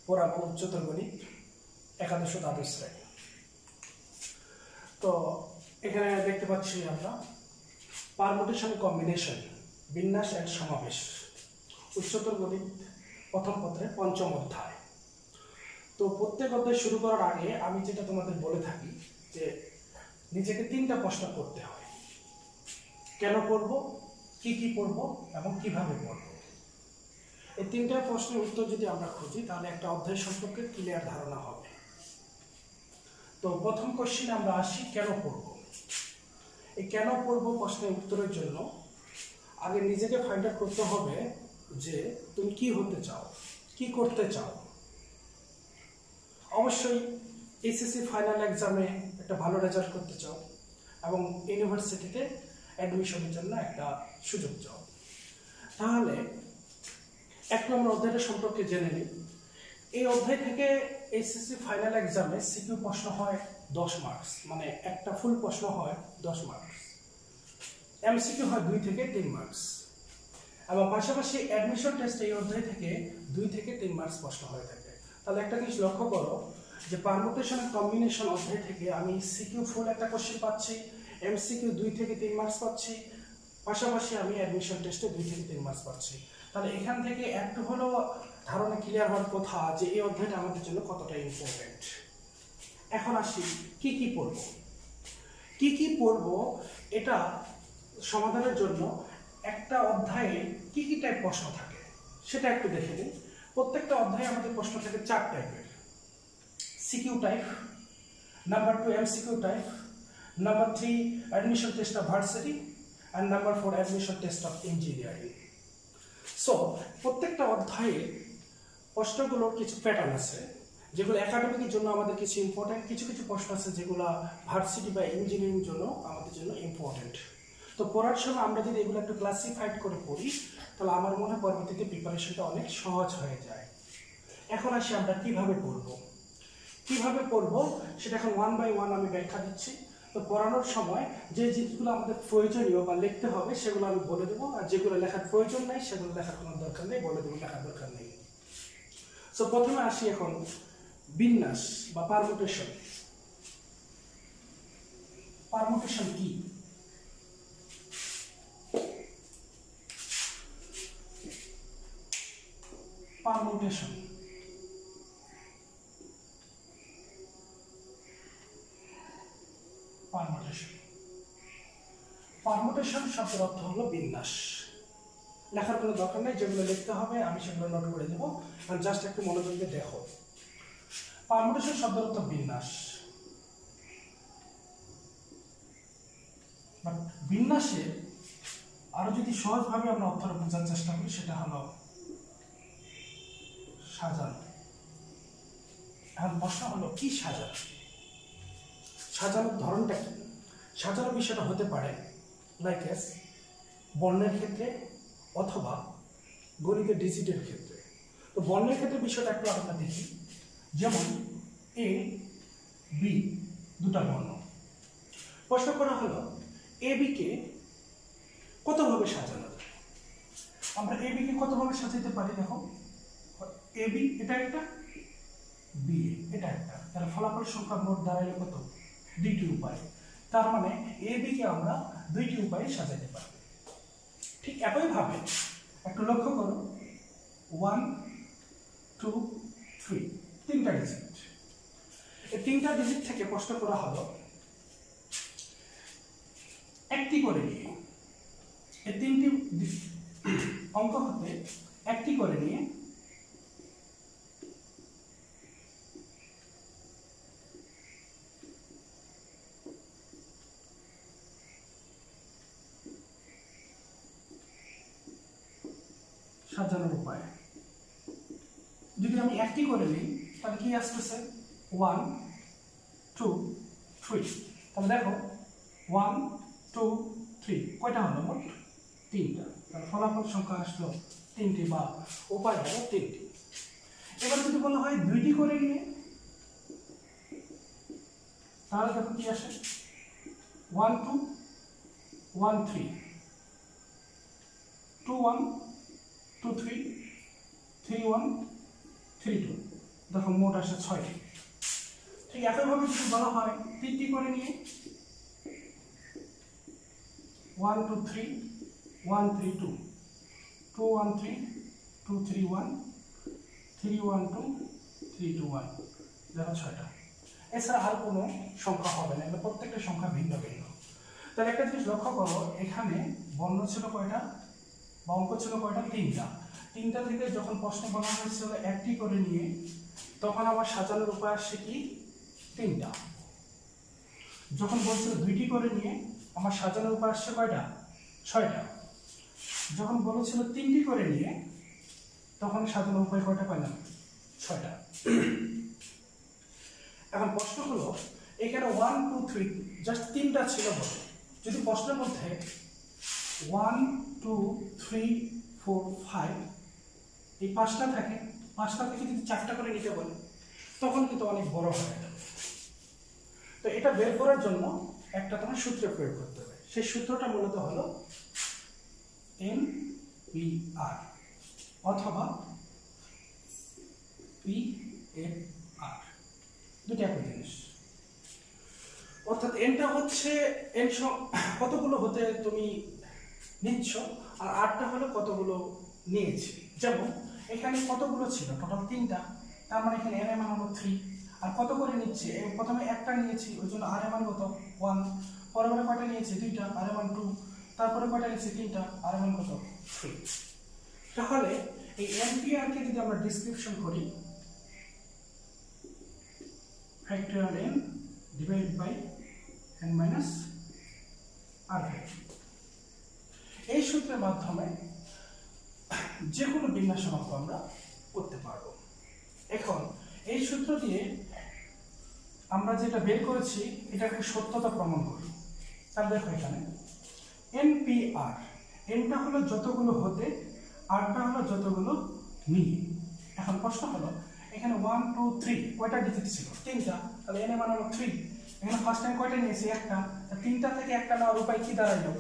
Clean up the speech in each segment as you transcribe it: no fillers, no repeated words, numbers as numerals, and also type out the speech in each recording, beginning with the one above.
পড়াবো উচ্চতর গণিত একাদশ ও দ্বাদশ শ্রেণী। তো এখানে দেখতে পাচ্ছি আমরা পারমুটেশন কম্বিনেশন বিন্যাস এর সমাবেশ উচ্চতর গণিত প্রথম পত্রের পঞ্চম অধ্যায়। তো প্রত্যেক অধ্যায় শুরু করার আগে আমি যেটা তোমাদের বলে থাকি যে নিজেকে তিনটা প্রশ্ন করতে হয়, কেন পড়ব, কি কি পড়ব এবং কিভাবে পড়ব। এই তিনটা প্রশ্নের উত্তর যদি আমরা খুঁজি তাহলে একটা অধ্যায় সম্পর্কে ক্লিয়ার ধারণা হবে। তো প্রথম কোশ্চেনে আমরা আসি কেন পড়ব। এই কেন পড়ব প্রশ্নের উত্তরের জন্য আগে নিজেকে ফাইন্ড আউট করতে হবে যে তুমি কি হতে চাও, কি করতে চাও। অবশ্যই এইচএসসি ফাইনাল এক্সামে একটা ভালো রেজাল্ট করতে চাও এবং ইউনিভার্সিটিতে অ্যাডমিশনের জন্য একটা সুযোগ চাও। তাহলে এক নম্বর অধ্যায়টা সম্পর্কে জেনে নিই। এই অধ্যায় থেকে এইচএসসি ফাইনাল এক্সামে সিকিউ প্রশ্ন হয় 10 মার্কস, মানে একটা ফুল প্রশ্ন হয় 10 মার্কস। এমসিকিউ হয় 2 থেকে 3 মার্কস এবং পাশাপাশি অ্যাডমিশন টেস্ট এই অধ্যায় থেকে 2 থেকে 3 মার্কস প্রশ্ন হয়ে থাকে। তাহলে একটা জিনিস লক্ষ্য করো যে পারমুটেশন কম্বিনেশন অধ্যায় থেকে আমি সিকিউ ফুল একটা কোশ্চেন পাচ্ছি, এমসিকিউ 2 থেকে 3 মার্কস পাচ্ছি, পাশাপাশি আমি অ্যাডমিশন টেস্টে 2 থেকে 3 মার্কস পাচ্ছি। তাহলে এখান থেকে একটু হলেও ধারণা ক্লিয়ার হওয়ার কথা যে এই অধ্যায়টা আমাদের জন্য কতটা ইম্পর্টেন্ট। এখন আসি কি কি পড়ব। কি কি পড়ব এটা সমাধানের জন্য একটা অধ্যায়ে কি কি টাইপ প্রশ্ন থাকে সেটা একটু দেখে নিই। প্রত্যেকটা অধ্যায়ে আমাদের প্রশ্ন থাকে 4 টাইপের: CQ type, number 2 MCQ type, number 3 admission test of varsity and number 4 admission test of engineering. So প্রত্যেকটা অধ্যায়ে প্রশ্নগুলোর কিছু প্যাটার্ন আছে যেগুলো একাডেমিকের জন্য আমাদের কিছু ইম্পর্টেন্ট, কিছু কিছু প্রশ্ন আছে যেগুলো ভার্সিটি বা ইঞ্জিনিয়ারিং জন্য আমাদের জন্য ইম্পর্টেন্ট। তো পড়ার সময় আমরা যদি এগুলো একটু ক্লাসিফাইড করে পড়ি তাহলে আমার মনে হয় পরবর্তীতে প্রিপারেশনটা অনেক সহজ হয়ে যায়। এখন আসি আমরা কিভাবে পড়ব। কিভাবে পড়ব সেটা এখন 1 বাই 1 আমি ব্যাখ্যা দিচ্ছি। তো পড়ানোর সময় যে জিনিসগুলো আমাদের প্রয়োজনীয় বা লিখতে হবে সেগুলো আমি বলে দেবো, আর যেগুলো লেখার প্রয়োজন নেই সেগুলো লেখার কোনো দরকার নেই, বলে দেবো লেখার দরকার নেই। সো প্রথমে আসি এখন বিন্যাস বা পারমুটেশন। পারমুটেশন কি? পারমুটেশন পারমুটেশন শব্দের অর্থ হলো বিন্যাস। লেখার কোনো দরকার নেই, যেগুলো লিখতে হবে আমি সেগুলো নোট করে দেবো, আর জাস্ট একটু মনোযোগ দিয়ে দেখো। পারমুটেশন শব্দের অর্থ বিন্যাস। বিন্যাসে আরো যদি সহজভাবে আমরা অর্থটা বোঝার চেষ্টা করি সেটা হলো সাজানো। এখন প্রশ্ন হলো কি সাজানো? সাজানোর ধরনটা কি? সাজানোর বিষয়টা হতে পারে লাইক এস বর্ণের ক্ষেত্রে অথবা গণিতের ডিজিটের ক্ষেত্রে। তো বর্ণের ক্ষেত্রে বিষয়টা একটু আমরা দেখি। যেমন এ বি দুটা বর্ণ, প্রশ্ন করা হলো এ বি কে কতভাবে সাজানো যায়। আমরা এ বি কে কতভাবে সাজাতে পারি? দেখো এ বি এটা একটা, বি এটা একটা, তাহলে ফলাফল সংখ্যা মোট দাঁড়াইলে কত? 2টি উপায়। তার মানে এ বি কে আমরা 2টি উপায়ে সাজাতে পারি। ঠিক একইভাবে একটু লক্ষ্য করো 1 2 3 তিনটা ডিজিট। এই তিনটা ডিজিট থেকে প্রশ্ন করা হলো একটি করে নিয়ে, এই 3টি অঙ্ক হতে একটি করে নিয়ে সাজানোর উপায়। যদি আমি একটি করে নিই তাহলে কি আসতেছে? 1 2 3। তাহলে দেখো 1 2 3 কয়টা হলো? মোট 3টা। তাহলে ফলাফল সংখ্যা আসলো 3টি বা উপায় হলো 3টি। এবার যদি বলা হয় 2টি করে নিয়ে তাহলে দেখো কি আসে? 1 2 1 3 2 1 2 3 3 1 3 2। দেখো মোট আসে 6টি। ঠিক একইভাবে যদি বলা হয় 3টি করে নিয়ে 1 2 3 1 3 2 2 1 3 2 3 1 3 1 2 3 2 1, দেখো 6টা। এছাড়া আর কোনো সংখ্যা হবে না, এগুলো প্রত্যেকটা সংখ্যা ভিন্ন ভিন্ন। তাহলে একটা জিনিস লক্ষ্য করো, এখানে বর্ণ ছিল কয়টা বা অঙ্ক ছিল কয়টা? 3টা। 3টা থেকে যখন প্রশ্ন বলা হয়েছিল 1টি করে নিয়ে, তখন আমার সাজানোর উপায় আসছে কি? 3টা। যখন বলছিল 2টি করে নিয়ে, আমার সাজানোর উপায় আসছে কয়টা? 6টা। যখন বলেছিল 3টি করে নিয়ে, তখন সাজানোর উপায় কয়টা পেলাম? 6টা। এখন প্রশ্ন হলো, এখানে 1 2 3 জাস্ট 3টা ছিল বলে, যদি প্রশ্নের মধ্যে 1 2 3 4 5 এই 5টা থাকে, 5টা থেকে যদি 4টা করে নিতে বলে, তখন কিন্তু অনেক বড় হয়ে যাবে। তো এটা বের করার জন্য একটা তোমার সূত্র প্রয়োগ করতে হবে। সেই সূত্রটা মূলত হলো NPR অথবা PFR, দুটো একই জিনিস। অর্থাৎ এনটা হচ্ছে এন কতগুলো হতে তুমি নিচ্ছ, আর আরটা হলো কতগুলো নিয়েছি। যেমন এখানে কতগুলো ছিল? টোটাল 3টা, তার মানে এখানে এন এর মান হলো 3। আর কত করে নিচ্ছি? প্রথমে একটা নিয়েছি, ওই জন্য আর এর মান কত? 1। পরে কয়টা নিয়েছি? 2টা, আর এর মান 2। তারপরে কয়টা নিয়েছি? 3টা, আর এর মান কত? 3। তাহলে এই এনপিআর কে যদি আমরা ডেসক্রিপশন করি, factorial n divide by n minus r factor. এই সূত্রের মাধ্যমে যে কোনো বিন্যাস অঙ্ক আমরা করতে পারবো। এখন এই সূত্র দিয়ে আমরা যেটা বের করেছি, এটাকে সত্যতা প্রমাণ করি। তাহলে দেখো এখানে NPR, nটা হলো যতগুলো হতে, rটা হলো যতগুলো নিয়ে। এখন প্রশ্ন হলো, এখানে 1 2 3 কয়টা ডিজিট ছিল? 3টা। তাহলে n এর মান হলো 3। এখানে ফার্স্ট টাইম কয়টা নিয়েছি? একটা। 3টা থেকে একটা নেওয়ার উপায় কি দাঁড়াইলো?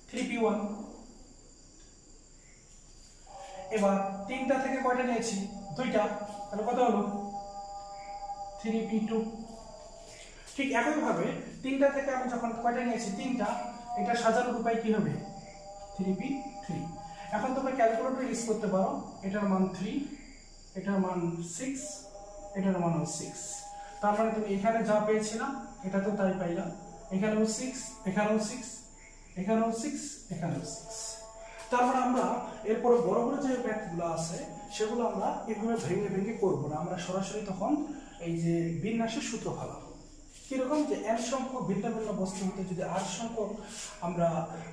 3p1। এবার 3টা থেকে কয়টা নিয়েছি? 2টা। তাহলে কত হলো? 3p2। ঠিক একইভাবে 3টা থেকে আমি যখন কয়টা নিয়েছি? 3টা। এটা সাজানোর উপায় কি হবে? 3p3। এখন তোমরা ক্যালকুলেটর ইউজ করতে পারো। এটার মান 3, এটার মান 6, এটার মান 6। তার মানে তুমি এখানে যা পেয়েছিলাম এটাতে তাই পাইলাম। এখানেও 6, এখানেও 6, এখানেও 6, এখানেও 6। তার মানে আমরা এরপরে বড় বড় যে ম্যাথগুলো আছে সেগুলো আমরা এভাবে ভেঙে ভেঙে করবো না, আমরা সরাসরি তখন এই যে বিন্যাসের সূত্র ফেলাবো। কিরকম? যে n সংখ্যক ভিন্ন ভিন্ন বস্তু হতে যদি r সংখ্যক আমরা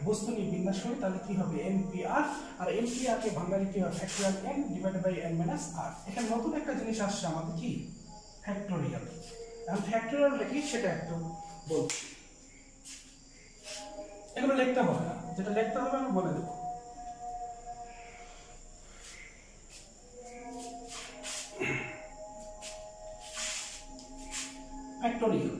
বস্তু নিয়ে বিন্যাস করি, তাহলে কি হবে? NPR। আর NPR কে ভাঙালে কি হবে? Factorial n divided by n minus r। এখানে নতুন একটা জিনিস আসছে আমাদের, কি? ফ্যাক্টরিয়াল। এখন ফ্যাক্টরিয়ালটা কি সেটা একটু বলছি। এগুলো লিখতে হবে না, যেটা লিখতে হবে আমি বলে দেবো। ফ্যাক্টরিয়াল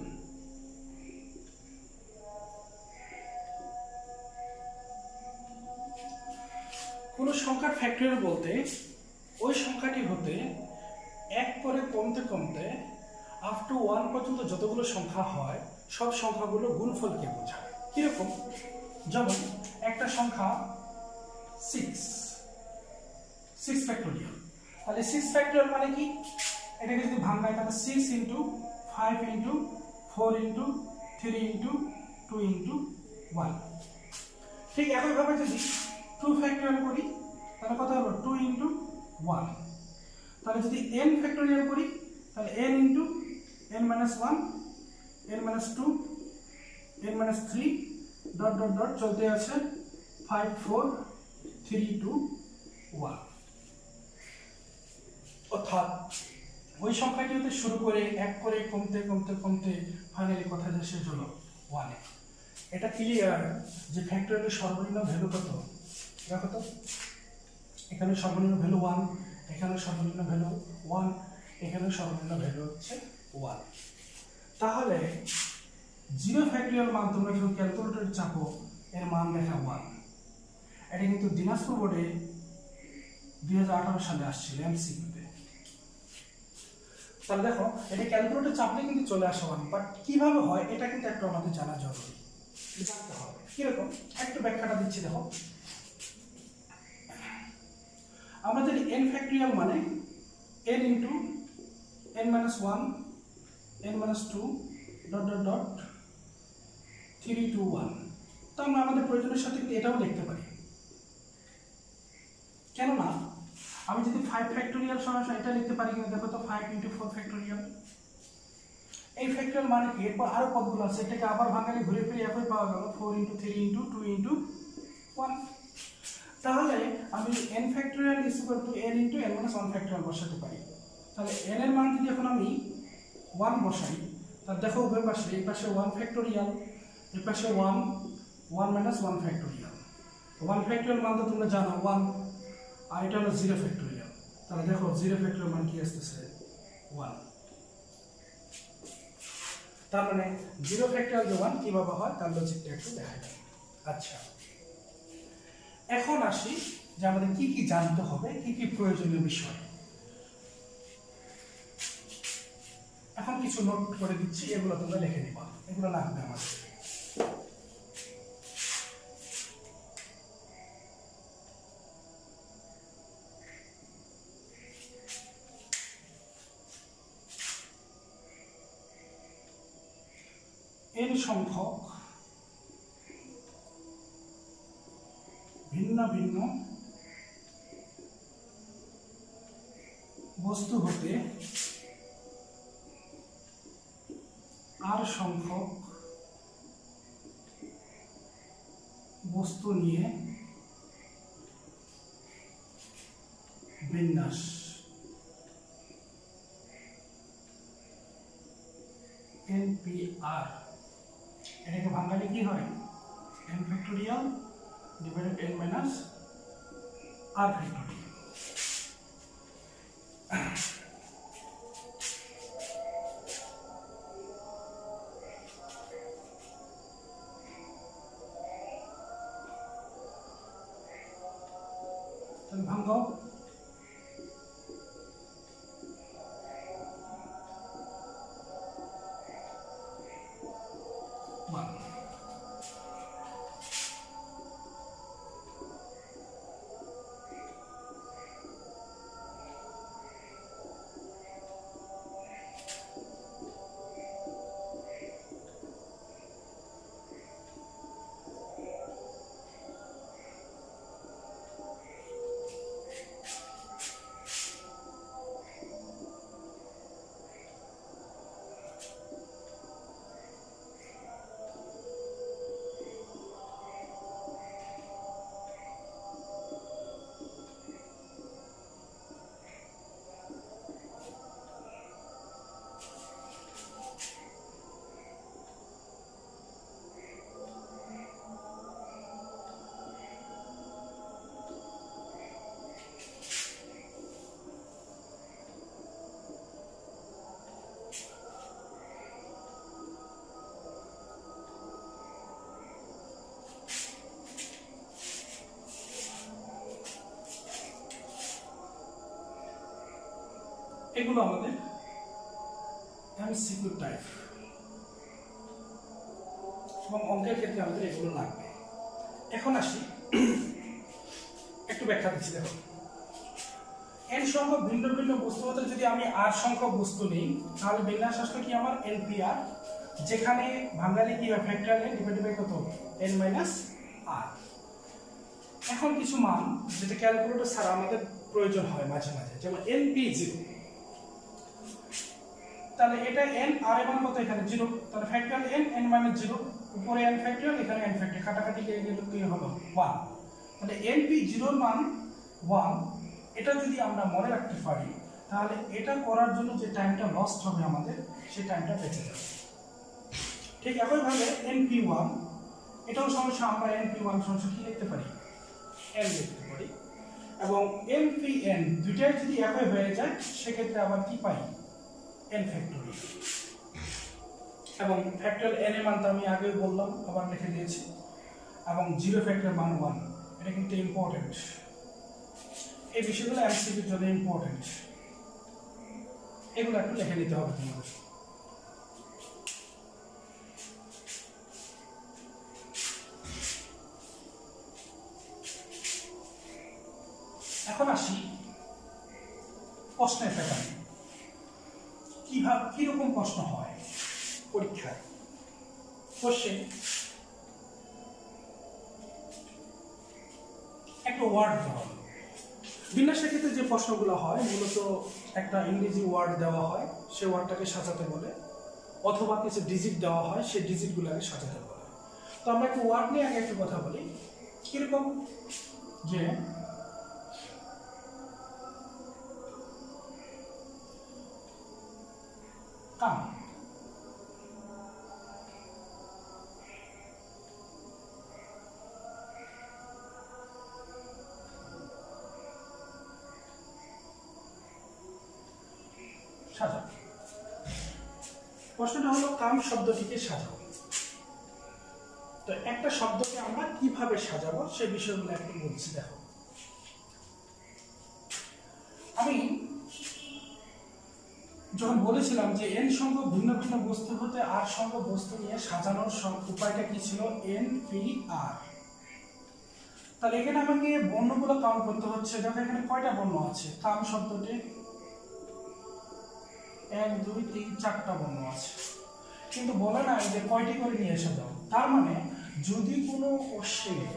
কোন সংখ্যার ফ্যাক্টরিয়াল বলতে ওই সংখ্যাটি হতে 1 করে কমতে কমতে আপ টু 1 পর্যন্ত যতগুলো সংখ্যা হয় সব সংখ্যাগুলো গুণফলকে বোঝায়। কিরকম? যেমন একটা সংখ্যা 6 ফ্যাক্টরিয়াল। তাহলে 6 ফ্যাক্টরিয়াল মানে কি? এটাকে যদি ভাঙাই তাহলে 6 into 5 into 4 into 3 into 2 into 1। ঠিক একইভাবে যদি 2 ফ্যাক্টরিয়াল করি তাহলে কত হলো? 2 ইন্টু 1। তাহলে যদি n ফ্যাক্টরিয়াল করি তাহলে n into n minus 1, n minus 2, n minus 3 dot dot dot চলতে আছে 5 4 3 2 1। অর্থাৎ ওই সংখ্যাটি হতে শুরু করে 1 করে কমতে কমতে কমতে ফাইনালি কোথায় যায়? শেষ হলো 1 এ। এটা ক্লিয়ার যে ফ্যাক্টরিয়ালের সর্বনিম্ন ভ্যালু কত? দেখো তো, এখানে সর্বনিম্ন ভ্যালু 1, এখানে সর্বনিম্ন ভ্যালু 1, এখানে সর্বনিম্ন ভ্যালু হচ্ছে 1। তাহলে 0 ফ্যাক্টরিয়াল মান তোমরা যখন ক্যালকুলেটরে চাপো এর মান দেখা 1। এটা কিন্তু দিনাজপুর বোর্ডে 2018 সালে আসছিল এমসিকিউতে। তাহলে দেখো এটা ক্যালকুলেটর চাপলে কিন্তু চলে আসা হয়, বাট কিভাবে হয় এটা কিন্তু একটু আমাদের জানা জরুরি, জানতে হবে। কিরকম একটু ব্যাখ্যাটা দিচ্ছি দেখো। আমরা জানি n ফ্যাক্টরিয়াল মানে n into n minus 1 n minus 2 dot dot dot 3 2 1। তো আমরা আমাদের প্রয়োজনের সাথে এটাও লিখতে পারি, কেননা আমি যদি 5 ফ্যাক্টরিয়াল সরাসরি এটা লিখতে পারি কিনা দেখো তো, 5 ইন্টু 4 ফ্যাক্টরিয়াল। এই ফ্যাক্টরিয়াল মানে কি, এরপর আরো পদগুলো আছে, এটাকে আবার ভাঙালে ঘুরে ফিরে একই পাওয়া গেল 4 ইন্টু 3 ইন্টু 2 ইন্টু 1। তাহলে আমি n factorial is equal to n into n minus 1 factorial বসাতে পারি। তাহলে n এর মান যদি এখন আমি 1 বসাই, তাহলে দেখো উভয় পাশে, এই পাশে 1 ফ্যাক্টরিয়াল, এই পাশে 1 1 মাইনাস 1 ফ্যাক্টরিয়াল। 1 ফ্যাক্টরিয়াল মান তো তোমরা জানো 1, আর এটা হলো 0 ফ্যাক্টরিয়াল। তাহলে দেখো 0 ফ্যাক্টরিয়াল মান কি আসতেছে 1। তার মানে 0 ফ্যাক্টরিয়াল যে 1 কিভাবে হয় তার লজিকটা একটু দেখা যায়। আচ্ছা, এখন আসি যে আমাদের কি কি জানতে হবে, কি কি প্রয়োজনীয় বিষয়। এখন কিছু নোট করে দিচ্ছি, এগুলো তোমরা লিখে নিবা, এগুলো লাগবে আমাদের। n সংখ্যক ভিন্ন ভিন্ন বস্তু হতে r সংখ্যক বস্তু নিয়ে বিন্যাস। NPR এটাকে ভাঙালে কি হয়, n factorial divided n minus r factorial. তাহলে ভাঙো, এগুলো আমাদের এমসিকিউ টাইপ এবং অঙ্কের ক্ষেত্রে আমাদের এগুলো লাগবে। এখন আসি একটু ব্যাখ্যা দিচ্ছি। দেখো n সংখ্যক ভিন্ন ভিন্ন বস্তু হতে যদি আমি r সংখ্যক বস্তু নিই, তাহলে বিন্যাস আসলে কি আমার NPR, যেখানে ভাঙালে কি হয় ফ্যাক্টরিয়াল n ডিভাইডেড বাই কত n মাইনাস r। এখন কিছু মান যেটা ক্যালকুলেটর ছাড়া আমাদের প্রয়োজন হয় মাঝে মাঝে, যেমন NP0। তাহলে এটা n, r এর মান কত এখানে 0, তাহলে ফ্যাক্টরিয়াল n n মাইনাস 0, উপরে n ফ্যাক্টরিয়াল এখানে n ফ্যাক্টরিয়াল, কাটাকাটি গিয়ে গেল কি হলো 1। তাহলে NP0 এর মান 1, এটা যদি আমরা মনে রাখতে পারি তাহলে এটা করার জন্য যে টাইমটা লস্ট হবে আমাদের, সেই টাইমটা বেঁচে যাবে। ঠিক একইভাবে NP1, এটাও সমস্যা, আমরা NP1 সমস্যা কি লিখতে পারি n লিখতে পারি, এবং NPN দুইটাই যদি একই হয়ে যায় সেক্ষেত্রে আবার কি পাই n ফ্যাক্টরিয়াল। এবং ফ্যাক্টরিয়াল n এর মান তো আমি আগেই বললাম, আবার লিখে দিয়েছি, এবং 0 ফ্যাক্টরিয়াল মান 1। এটা কিন্তু ইম্পর্টেন্ট, এই বিষয়গুলো এমসিকিউর জন্য ইম্পর্টেন্ট, এগুলো একটু লিখে নিতে হবে তোমাদের। এখন আসি প্রশ্নের প্যাটার্ন, কিরকম প্রশ্ন হয় পরীক্ষায়। কোশ্চেন, একটা ওয়ার্ড দেওয়া হলো। বিন্যাসের ক্ষেত্রে যে প্রশ্নগুলো হয় মূলত একটা ইংরেজি ওয়ার্ড দেওয়া হয়, সে ওয়ার্ডটাকে সাজাতে বলে, অথবা কিছু ডিজিট দেওয়া হয়, সেই ডিজিটগুলোকে সাজাতে বলে। তো আমরা একটা ওয়ার্ড নিয়ে আগে একটু কথা বলি। কিরকম, যে কাম, সাজাও। প্রশ্নটা হলো কাম শব্দটিকে সাজাও। তো একটা শব্দকে আমরা কিভাবে সাজাবো সে বিষয়গুলো একটু বলছি। দেখো, আমি যখন বলেছিলাম যে এন সংখ্যক ভিন্ন ভিন্ন বস্তু হতে আর সংখ্যক বস্তু নিয়ে সাজানোর উপায়টা কি ছিল, এন পি আর। তাহলে এখানে আমাকে বর্ণগুলো কাউন্ট করতে হচ্ছে। দেখো এখানে কয়টা বর্ণ আছে, কাম শব্দটি 1 2 3 4টা বর্ণ আছে, কিন্তু বলে না যে কয়টি করে নিয়ে এসে দাও। তার মানে যদি কোনো কোশ্চেনে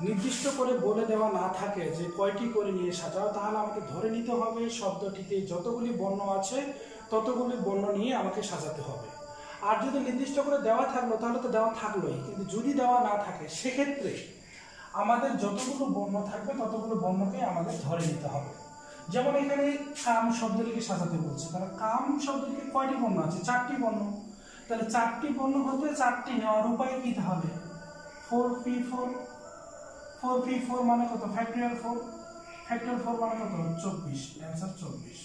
নির্দিষ্ট করে বলে দেওয়া না থাকে যে কয়টি করে নিয়ে সাজাও, তাহলে আমাকে ধরে নিতে হবে শব্দটিতে যতগুলি বর্ণ আছে ততগুলি বর্ণ নিয়ে আমাকে সাজাতে হবে। আর যদি নির্দিষ্ট করে দেওয়া থাকলো তাহলে তো দেওয়া থাকলোই, কিন্তু যদি দেওয়া না থাকে সেক্ষেত্রে আমাদের যতগুলো বর্ণ থাকবে ততগুলো বর্ণকে আমাদের ধরে নিতে হবে। যেমন এখানে কাম শব্দটিকে সাজাতে বলছে, তাহলে কাম শব্দটিকে কয়টি বর্ণ আছে, 4টি বর্ণ। তাহলে 4টি বর্ণ হতে 4টি নেওয়ার উপায় কি হবে, 4p4। 4p4 মানে কত, ফ্যাক্টরিয়াল 4। ফ্যাক্টরিয়াল 4 মানে কত, 24। Answer 24।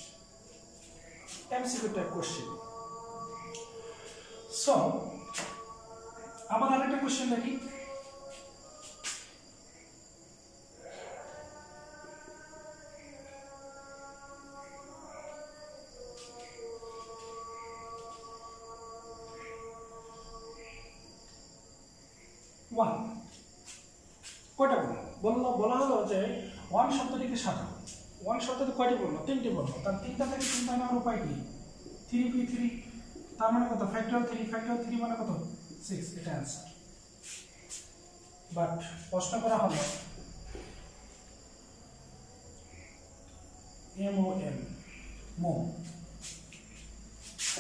MCQ type question. So আবার আরেকটা কোশ্চেন দেখি। ওয়ান কয়টা বর্ণ, বলা হলো যে ওয়ান শব্দটিকে সাজাও। ওয়ান শব্দটি কয়টি বর্ণ, 3টি বর্ণ। তার 3টা থেকে 3টা নেওয়ার উপায় কি, 3p3, তার মানে কত, ফ্যাক্টরিয়াল 3। ফ্যাক্টরিয়াল 3 মানে কত, 6। এটা অ্যান্সার। বাট প্রশ্ন করা হলো MOM, মোম,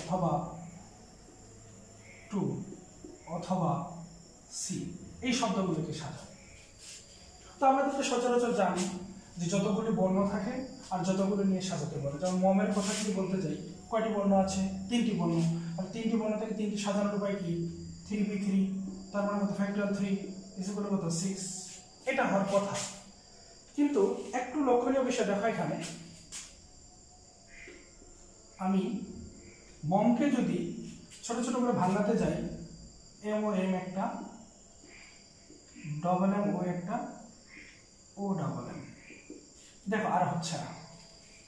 অথবা 2 অথবা সি, এই শব্দগুলোকে সাজাও। তো আমরা তো সচরাচর জানি যে যতগুলি বর্ণ থাকে আর যতগুলো নিয়ে সাজাতে বলে। যেমন মমের কথা যদি বলতে যাই, কয়টি বর্ণ আছে, 3টি বর্ণ। আর 3টি বর্ণ থেকে 3টি সাজানোর উপায় কি, 3p3, তার মানে কত, ফ্যাক্টরিয়াল 3 ইকুয়াল কত, 6। এটা হওয়ার কথা। কিন্তু একটু লক্ষণীয় বিষয় দেখো, এখানে আমি মমকে যদি ছোট ছোট করে ভাঙাতে যাই, এম ও এম একটা, ডবল এম ও একটা, ও ডাবল এম, দেখো আর হচ্ছে না,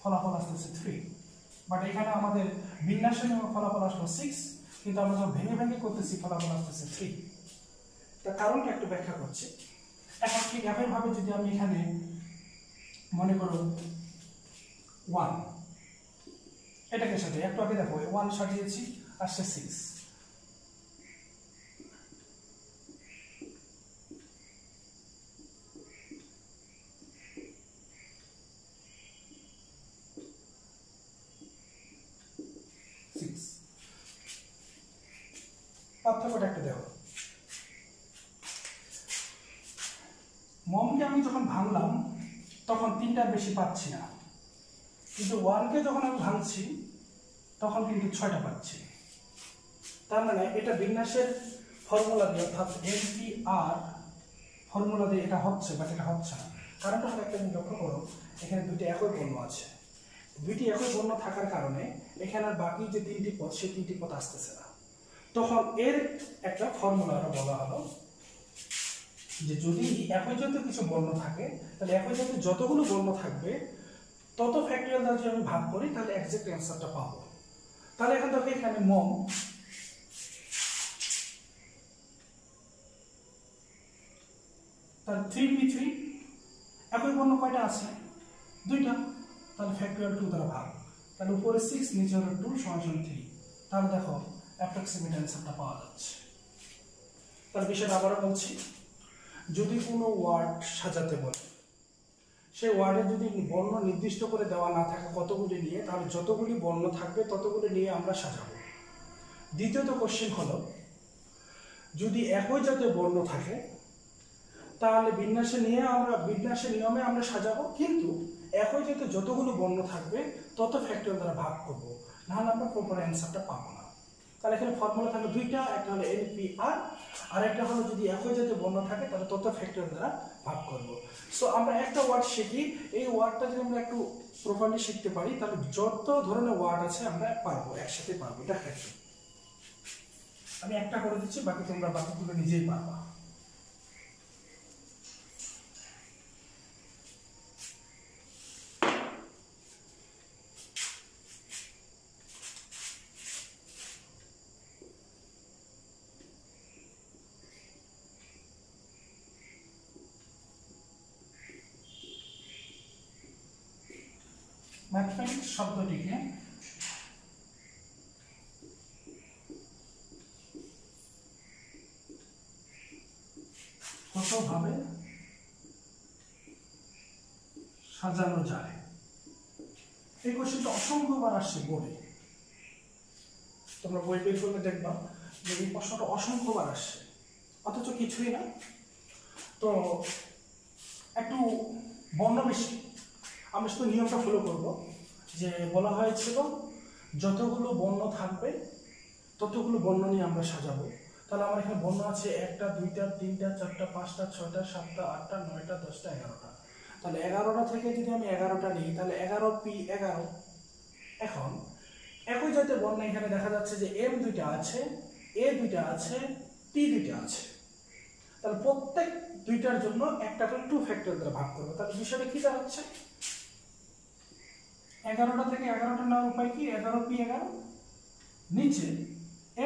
ফলাফল আসতেছে 3। বাট এখানে আমাদের বিন্যাসের ফলাফল আসলো 6, কিন্তু আমরা যখন ভেঙে ভেঙে করতেছি ফলাফল আসতেছে 3। তার কারণটা একটু ব্যাখ্যা করছি। এখন ঠিক একইভাবে যদি আমি এখানে মনে করো 1, এটাকে সাথে একটু আগে দেখো 1 সাজিয়েছি, আসছে 6। পার্থক্যটা একটু দেখো, মমকে আমি যখন ভাঙলাম তখন 3টার বেশি পাচ্ছি না, কিন্তু 1কে যখন আমি ভাঙছি তখন কিন্তু 6টা পাচ্ছি। তার মানে এটা বিন্যাসের ফর্মুলা দিয়ে, অর্থাৎ NPR ফর্মুলা দিয়ে এটা হচ্ছে, বাট এটা হচ্ছে না। কারণটা হলো একটা লক্ষ্য করো, এখানে দুটি একই বর্ণ আছে। দুইটি একই বর্ণ থাকার কারণে এখানে আর বাকি যে 3টি পদ, সেই 3টি পদ আসতেছে না। তখন এর একটা ফর্মুলা বলা হলো যে যদি একই জাতীয় কিছু বর্ণ থাকে তাহলে একই জাতীয় যতগুলো বর্ণ থাকবে তত ফ্যাক্টরিয়াল দ্বারা যদি আমি ভাগ করি তাহলে এক্সাক্ট অ্যান্সারটা পাবো। তাহলে এখন দেখো এখানে মম তাহলে 3p3 একই বর্ণ কয়টা আছে? দুইটা, তাহলে ফ্যাক্টরিয়াল 2 দ্বারা ভাগ, তাহলে উপরে 6 নিচে হলো 2 সমান 3। তাহলে দেখো অ্যাপ্রক্সিমেট অ্যান্সারটা পাওয়া যাচ্ছে। তার বিষয়টা আবারও বলছি, যদি কোনো ওয়ার্ড সাজাতে বলে সেই ওয়ার্ডে যদি বর্ণ নির্দিষ্ট করে দেওয়া না থাকে কতগুলি নিয়ে, তাহলে যতগুলি বর্ণ থাকবে ততগুলি নিয়ে আমরা সাজাবো। দ্বিতীয়ত কোশ্চেন হলো, যদি একই জাতীয় বর্ণ থাকে তাহলে বিন্যাসের নিয়মে আমরা সাজাবো, কিন্তু একই জাতীয় যতগুলো বর্ণ থাকবে তত ফ্যাক্টরিয়াল দ্বারা ভাগ করবো, নাহলে আমরা প্রপার অ্যান্সারটা পাবো না। তাহলে এখানে ফর্মুলা থাকবে দুইটা, একটা হলো NPR আর একটা হলো যদি একই জাতীয় বর্ণ থাকে তাহলে তত ফ্যাক্টরিয়াল দ্বারা ভাগ করব। সো আমরা একটা ওয়ার্ড শিখি, এই ওয়ার্ডটা যদি আমরা একটু প্রপারলি শিখতে পারি তাহলে যত ধরনের ওয়ার্ড আছে আমরা পারবো, একসাথে পারবো। এটা ফ্যাক্টর আমি একটা করে দিচ্ছি, বাকি তোমরা বাকিগুলো নিজেই পারবা। ম্যাথমেটিক্স শব্দটিকে কতভাবে সাজানো যায়, এই কোশ্চেনটা অসংখ্যবার আসছে বোর্ডে। তোমরা বই বের করলে দেখবা যে এই প্রশ্নটা অসংখ্যবার আসছে, অথচ কিছুই না। তো একটু বর্ণ বেশি, আমরা শুধু নিয়মটা ফলো করব। যে বলা হয়েছিল যতগুলো বর্ণ থাকবে ততগুলো বর্ণ নিয়ে আমরা সাজাবো। তাহলে আমার এখানে বর্ণ আছে 1টা 2টা 3টা 4টা 5টা 6টা 7টা 8টা 9টা 10টা 11টা। তাহলে 11টা থেকে যদি আমি 11টা নিই তাহলে 11p11। এখন একই জাতীয় বর্ণ এখানে দেখা যাচ্ছে যে m দুইটা আছে, a দুইটা আছে, p দুইটা আছে। তাহলে প্রত্যেক দুইটার জন্য একটা করে 2 ফ্যাক্টর দ্বারা ভাগ করবো। তাহলে বিষয়টা কি দাঁড়াচ্ছে, 11টা থেকে 11টা নেওয়ার উপায় কি, 11p11। নিচে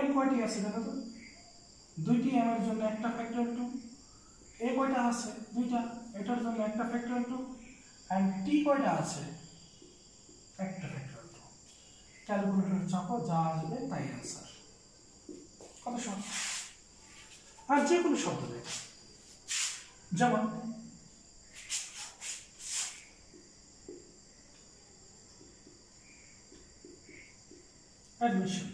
m কয়টি আছে দেখো তো, 2টি m এর জন্য একটা ফ্যাক্টর 2, a কয়টা আছে, 2টা, এটার জন্য একটা ফ্যাক্টর 2, এন্ড t কয়টা আছে, একটা ফ্যাক্টর 2। ক্যালকুলেটর চাপো, যা আসবে তাই অ্যান্সার। কত সহজ। আর যে কোনো শব্দ দেখ, যেমন অ্যাডমিশন।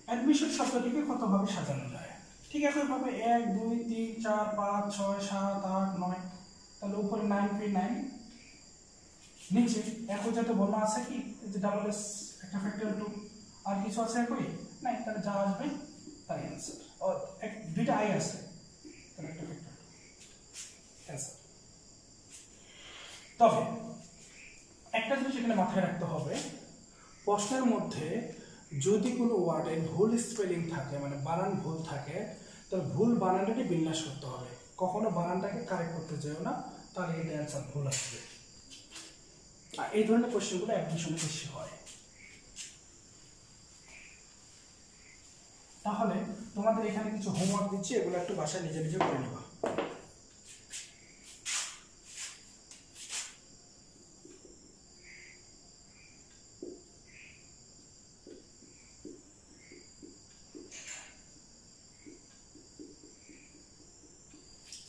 অ্যাডমিশন শব্দটিকে কতভাবে সাজানো যায়, ঠিক একইভাবে 1 2 3 4 5 6 7 8 9। তাহলে উপরে 9p9, নিচে একই জাতীয় বর্ণ আছে কি, যে ডাবল এস একটা ফ্যাক্টর 2, আর কিছু আছে একই নাই, তাহলে যা আসবে তাই অ্যান্সার। আর দুইটা আই আছে তাহলে একটা ফ্যাক্টর অ্যান্সার। তবে একটা জিনিস এখানে মাথায় রাখতে হবে, প্রশ্নের মধ্যে যদি কোনো ওয়ার্ডের ভুল স্পেলিং থাকে, মানে বানান ভুল থাকে, তাহলে ভুল বানানটাকে বিন্যাস করতে হবে। কখনো বানানটাকে কারেক্ট করতে যেও না, তাহলে এটা অ্যান্সার ভুল আসবে। আর এই ধরনের কোশ্চেনগুলো অ্যাডমিশনে বেশি হয়। তাহলে তোমাদের এখানে কিছু হোমওয়ার্ক দিচ্ছি, এগুলো একটু বাসায় নিজে নিজে করে নেবা।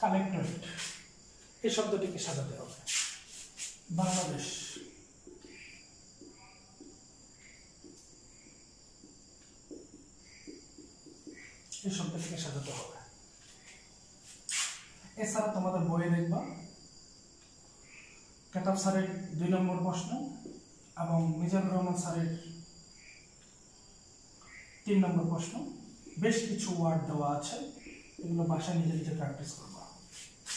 কালেক্টরেট এই শব্দটিকে সাজাতে হবে, বাংলাদেশ। এই শব্দটিকে সাজাতে হবে। এছাড়া তোমাদের বইয়ে দেখবা কেতাব স্যারের 2 নম্বর প্রশ্ন এবং মিজানুর রহমান স্যারের 3 নম্বর প্রশ্ন, বেশ কিছু ওয়ার্ড দেওয়া আছে, এগুলো বাসায় নিজে নিজে প্র্যাকটিস করবা,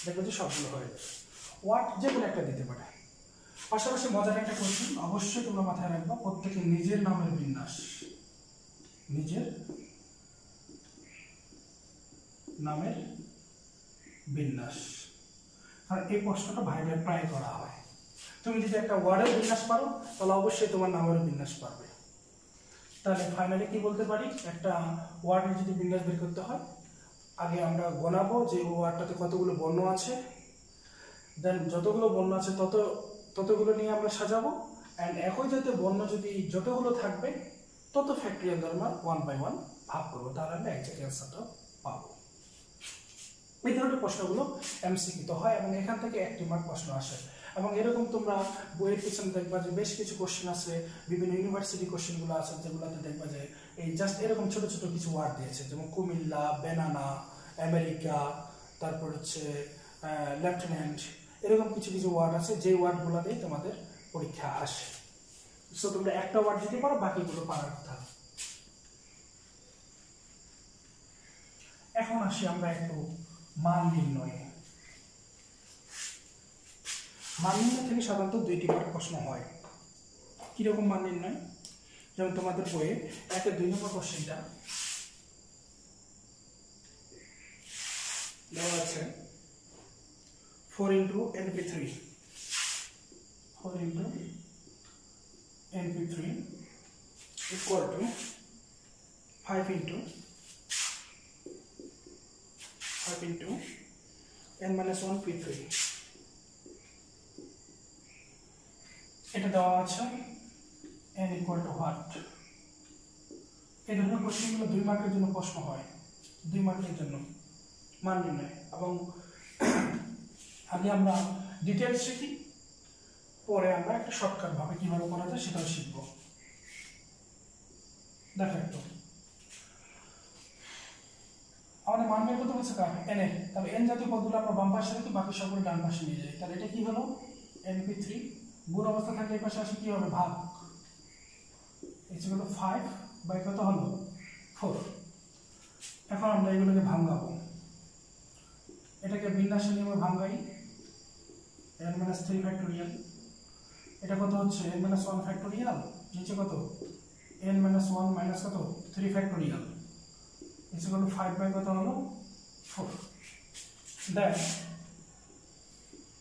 দেখবে যে সবগুলো হয়ে যাবে। ওয়ার্ড যে কোনো একটা দিতে পারে। পাশাপাশি মজার একটা কোশ্চেন অবশ্যই তোমরা মাথায় রাখবা, প্রত্যেকে নিজের নামের বিন্যাস, নিজের নামের বিন্যাস। কারণ এই প্রশ্নটা ভাইভে প্রায় করা হয়। তুমি যদি একটা ওয়ার্ডের বিন্যাস পারো তাহলে অবশ্যই তোমার নামের বিন্যাস পারবে। তাহলে ফাইনালি কি বলতে পারি, একটা ওয়ার্ডের যদি বিন্যাস বের করতে হয় আগে আমরা গোনাবো যে ওয়ার্ডটাতে কতগুলো বর্ণ আছে, দেন যতগুলো বর্ণ আছে ততগুলো নিয়ে আমরা সাজাবো, অ্যান্ড একই জাতীয় বর্ণ যদি যতগুলো থাকবে তত ফ্যাক্টরিয়াল দ্বারা আমরা 1/1 ভাগ করবো, তাহলে আমরা একজাক্ট অ্যান্সারটা পাবো। এই ধরনের প্রশ্নগুলো এমসিকিউ হয় এবং এখান থেকে 1 মার্ক প্রশ্ন আসে। এবং এরকম তোমরা বইয়ের পিছনে দেখবা যে বেশ কিছু কোশ্চেন আছে, বিভিন্ন ইউনিভার্সিটি কোশ্চেনগুলো আছে যেগুলোতে দেখবা যে এই জাস্ট এরকম ছোট ছোট কিছু ওয়ার্ড দিয়েছে, যেমন কুমিল্লা, বেনানা, আমেরিকা, তারপর হচ্ছে লেফটেন্যান্ট, এরকম কিছু কিছু ওয়ার্ড আছে যে ওয়ার্ডগুলো দিয়ে তোমাদের পরীক্ষা আসে। সো তোমরা একটা ওয়ার্ড দিতে পারো, বাকিগুলো পারার কথা। এখন আসি আমরা একটু মান নির্ণয়ে। মান নির্ণয় থেকে সাধারণত 2টি মার্ক প্রশ্ন হয়। কিরকম মান নির্ণয়? যেমন তোমাদের বইয়ে 1-2 নম্বর কোশ্চেনটা দেওয়া আছে 4 into NP3 equal to 5 into n-1 P3। এটা দেওয়া আছে n equal to what। এই ধরনের কোশ্চেনগুলো 2 মার্কের জন্য প্রশ্ন হয়, 2 মার্কের জন্য মান নির্ণয়। এবং আগে আমরা ডিটেইলস শিখি, পরে আমরা একটা শর্টকাট ভাবে কিভাবে করা যায় সেটাও শিখব। দেখো একটু আমাদের মান বের করতে বলছে কার, n এর। তাহলে n জাতীয় পদগুলো আমরা বাম পাশে রেখে বাকি সবগুলো ডান পাশে নিয়ে যাই। তাহলে এটা কি হলো, np3 গুণ অবস্থা থাকলে এই পাশে আসে কি হবে, ভাগ। এই হলো 5 বাই কত হলো 4। এখন আমরা এগুলোকে ভাঙাবো, এটাকে বিন্যাসে নিয়ে আমরা ভাঙাই। n-3 ফ্যাক্টোরিয়াল, এটা কত হচ্ছে n-1 ফ্যাক্টোরিয়াল, নিচে কত n-1 মাইনাস কত 3 ফ্যাক্টোরিয়াল, নিচে কত 5 বাই কত হলো 4। দেন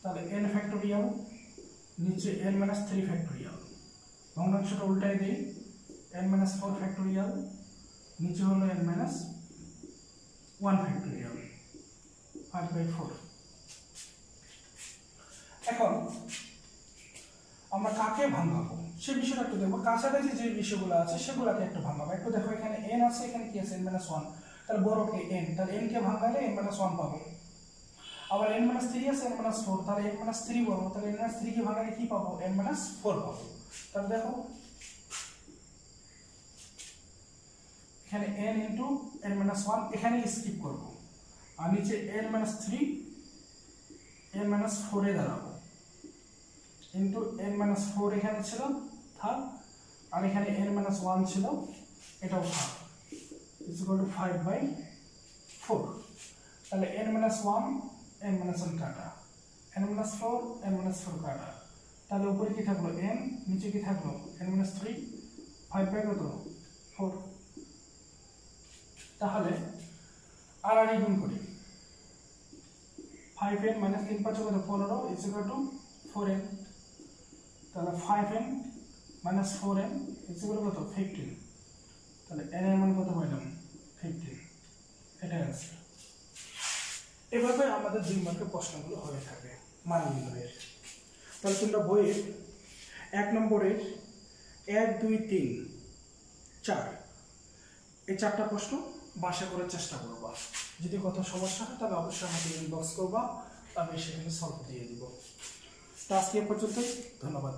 তাহলে n ফ্যাক্টোরিয়াল নিচে n-3 ফ্যাক্টোরিয়াল, ভগ্নাংশটা উল্টাই দেই, n-4 ফ্যাক্টোরিয়াল নিচে হলো n-1 ফ্যাক্টোরিয়াল, 5/4। এখন আমরা কাকে ভাঙাবো সে বিষয়টা একটু দেখবো। কাছাকাছি যে বিষয়গুলো আছে সেগুলোকে একটু ভাঙাবো। একটু দেখো এখানে n আছে, এখানে কি আছে n-1, তাহলে বড়কে n, তাহলে n কে ভাঙালে n-1 পাবো। আবার n-3 আছে n-4, তাহলে n-3 বড়, তাহলে n-3 কে ভাঙালে কি পাবো, n-4 পাবো। তাহলে দেখো এখানে n ইনটু n-1 এখানে স্কিপ করব, আর নিচে n-3 n-4 এ দাঁড়াবো, ইনটু n-4 এখানে ছিল থাক, আর এখানে n-1 ছিল এটাও থাক, ইজ ইকুয়াল টু 5/4। তাহলে n-1 n-1 কাটা, n-4 n-4 কাটা, তাহলে উপরে কি থাকলো n, নিচে কি থাকলো n-3, 5/4। তাহলে আর গুণ করি, 5n minus 3 5 কত 15 is equal to 4n। তাহলে 5n minus 4n is equal to কত 15। তাহলে n এর মান কত পাইলাম 15। এটা आंसर। এভাবে আমাদের 2 মার্কের প্রশ্নগুলো হয়ে থাকে মান নির্ণয়ের। তাহলে তোমরা বইয়ের 1 নম্বরের 1 2 3 4 এই 4টা প্রশ্ন বাসা করার চেষ্টা করবা। যদি কোথাও সমস্যা হয় তাহলে অবশ্যই আমাকে ইনবক্স করবা, আমি সেখানে সলভ দিয়ে দিব। তো আজকে এ পর্যন্তই, ধন্যবাদ।